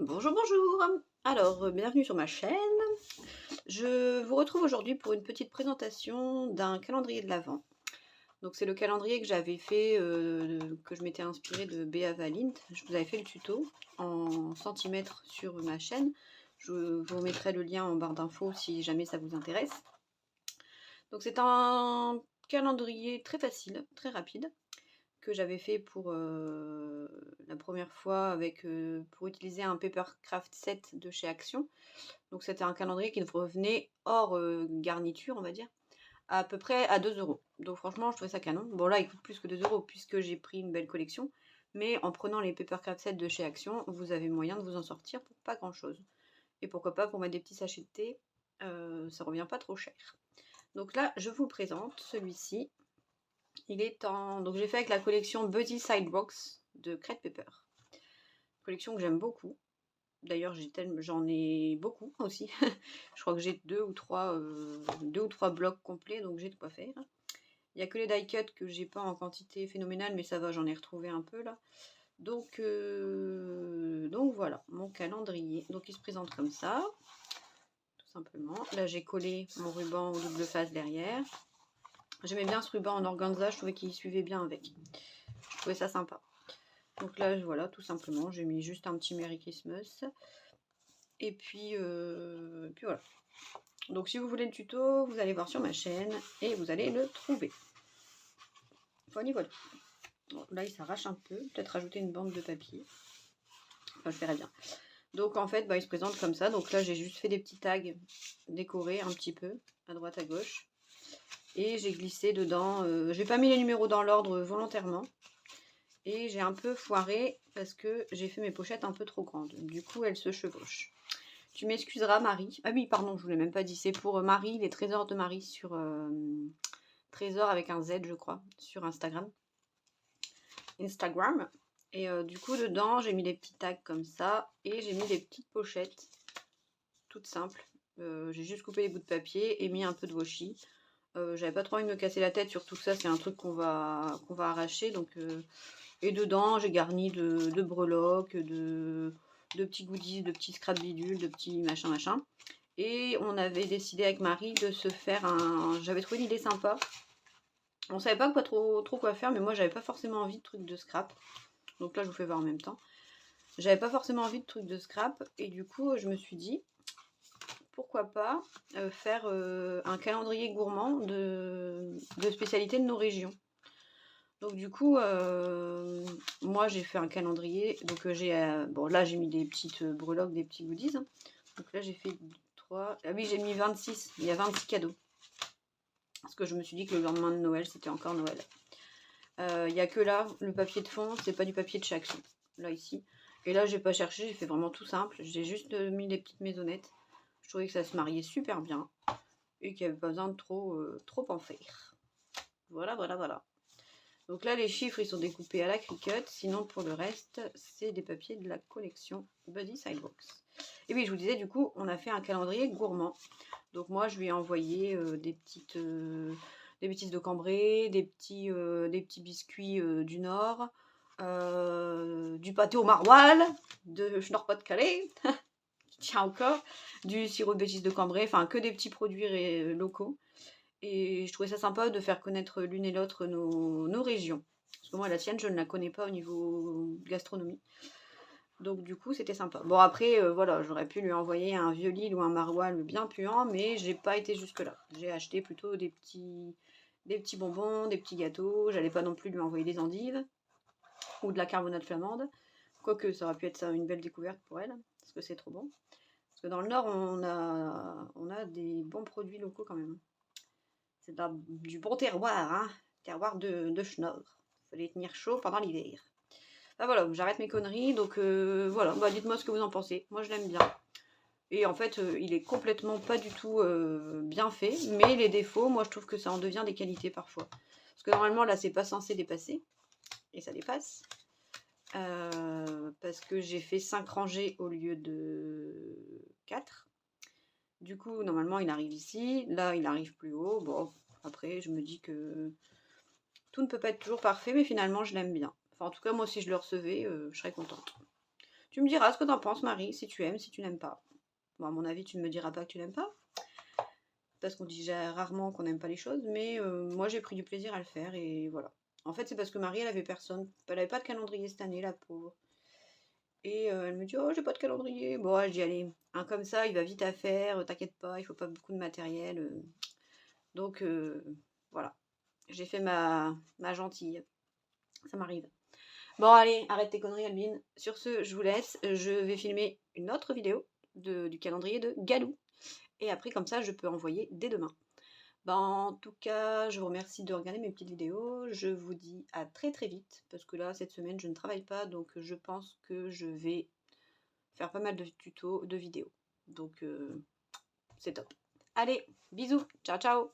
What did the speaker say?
Bonjour, bonjour. Alors, bienvenue sur ma chaîne. Je vous retrouve aujourd'hui pour une petite présentation d'un calendrier de l'Avent. Donc c'est le calendrier que j'avais fait, que je m'étais inspiré de Béa Valint. Je vous avais fait le tuto en centimètres sur ma chaîne. Je vous mettrai le lien en barre d'infos si jamais ça vous intéresse. Donc c'est un calendrier très facile, très rapide, que j'avais fait pour la première fois avec, pour utiliser un Papercraft set de chez Action. Donc c'était un calendrier qui revenait hors garniture, on va dire, à peu près à 2 euros. Donc franchement, je trouvais ça canon. Bon là, il coûte plus que 2 euros puisque j'ai pris une belle collection. Mais en prenant les Papercraft set de chez Action, vous avez moyen de vous en sortir pour pas grand chose. Et pourquoi pas pour mettre des petits sachets de thé, ça revient pas trop cher. Donc là, je vous présente celui-ci. Il est en... Donc j'ai fait avec la collection Buddy Sidebox de Crate Paper. Collection que j'aime beaucoup. D'ailleurs, j'en ai beaucoup aussi. Je crois que j'ai deux ou trois blocs complets, donc j'ai de quoi faire. Il n'y a que les die cut que j'ai pas en quantité phénoménale, mais ça va, j'en ai retrouvé un peu là. Donc voilà, mon calendrier. Donc il se présente comme ça, tout simplement. Là, j'ai collé mon ruban au double face derrière. J'aimais bien ce ruban en organza, je trouvais qu'il suivait bien avec. Je trouvais ça sympa. Donc là, voilà, tout simplement, j'ai mis juste un petit Merry Christmas. Et puis voilà. Donc si vous voulez le tuto, vous allez voir sur ma chaîne et vous allez le trouver. Voilà, voilà. Bon, là, il s'arrache un peu. Peut-être rajouter une bande de papier. Enfin, je verrai bien. Donc en fait, il se présente comme ça. Donc là, j'ai juste fait des petits tags décorés un petit peu, à droite, à gauche. Et j'ai glissé dedans. J'ai pas mis les numéros dans l'ordre volontairement. Et j'ai un peu foiré parce que j'ai fait mes pochettes un peu trop grandes. Du coup, elles se chevauchent. Tu m'excuseras, Marie. Ah oui, pardon, je vous l'ai même pas dit. C'est pour Marie, les trésors de Marie sur trésor avec un Z, je crois, sur Instagram. Et du coup, dedans, j'ai mis des petits tags comme ça. Et j'ai mis des petites pochettes toutes simples. J'ai juste coupé les bouts de papier et mis un peu de washi. J'avais pas trop envie de me casser la tête sur tout ça. C'est un truc qu'on va arracher. Donc, et dedans, j'ai garni de breloques, de petits goodies, de petits scrap bidules, de petits machin. Et on avait décidé avec Marie de se faire un... J'avais trouvé une idée sympa. On savait pas trop quoi faire, mais moi j'avais pas forcément envie de trucs de scrap. Donc là je vous fais voir en même temps. J'avais pas forcément envie de trucs de scrap. Et du coup je me suis dit, pourquoi pas faire un calendrier gourmand de spécialités de nos régions. Donc du coup, moi j'ai fait un calendrier. Donc bon là j'ai mis des petites breloques, des petits goodies. Hein. Donc là j'ai fait 3... Ah oui, j'ai mis 26. Il y a 26 cadeaux. Parce que je me suis dit que le lendemain de Noël, c'était encore Noël. Il n'y a que là, le papier de fond, c'est pas du papier de chez Action. Là, ici. Et là, j'ai pas cherché, j'ai fait vraiment tout simple. J'ai juste mis les petites maisonnettes. Je trouvais que ça se mariait super bien. Et qu'il n'y avait pas besoin de trop en faire. Voilà, voilà, voilà. Donc là, les chiffres, ils sont découpés à la Cricut. Sinon, pour le reste, c'est des papiers de la collection Buddy Sidebox. Et oui, je vous disais, du coup, on a fait un calendrier gourmand. Donc moi, je lui ai envoyé des bêtises de Cambrai, des petits biscuits du Nord, du pâté au maroilles, de Schnorr-Pas-de-Calais, qui tient encore, du sirop de bêtises de Cambrai, enfin que des petits produits locaux. Et je trouvais ça sympa de faire connaître l'une et l'autre nos régions. Parce que moi, la sienne, je ne la connais pas au niveau gastronomie. Donc du coup, c'était sympa. Bon, après, voilà, j'aurais pu lui envoyer un vieux Lille ou un maroilles bien puant, mais j'ai pas été jusque-là. J'ai acheté plutôt des petits bonbons, des petits gâteaux. J'allais pas non plus lui envoyer des endives ou de la carbonate flamande. Quoique, ça aurait pu être ça une belle découverte pour elle, parce que c'est trop bon. Parce que dans le Nord, on a des bons produits locaux quand même. C'est du bon terroir, hein. Terroir de Schnorr. Il fallait tenir chaud pendant l'hiver. Ah voilà, j'arrête mes conneries, donc voilà, dites-moi ce que vous en pensez. Moi je l'aime bien. Et en fait, il est complètement pas du tout bien fait, mais les défauts, moi je trouve que ça en devient des qualités parfois. Parce que normalement là c'est pas censé dépasser, et ça dépasse. Parce que j'ai fait 5 rangées au lieu de 4. Du coup, normalement il arrive ici, là il arrive plus haut. Bon, après je me dis que tout ne peut pas être toujours parfait, mais finalement je l'aime bien. Enfin en tout cas moi si je le recevais, je serais contente. Tu me diras ce que t'en penses, Marie, si tu aimes, si tu n'aimes pas. Bon, à mon avis, tu ne me diras pas que tu n'aimes pas, parce qu'on dit déjà rarement qu'on n'aime pas les choses, mais moi j'ai pris du plaisir à le faire et voilà. En fait, c'est parce que Marie, elle avait personne, elle avait pas de calendrier cette année, la pauvre. Et elle me dit: «Oh, j'ai pas de calendrier». Bon, je dis: «Allez, un comme ça, il va vite à faire, t'inquiète pas, il faut pas beaucoup de matériel». Donc voilà, j'ai fait ma gentille, ça m'arrive. Bon, allez, arrête tes conneries, Albine. Sur ce, je vous laisse. Je vais filmer une autre vidéo du calendrier de Galou. Et après, comme ça, je peux envoyer dès demain. Ben, en tout cas, je vous remercie de regarder mes petites vidéos. Je vous dis à très très vite, parce que là, cette semaine, je ne travaille pas, donc je pense que je vais faire pas mal de tutos, de vidéos. Donc, c'est top. Allez, bisous, ciao ciao.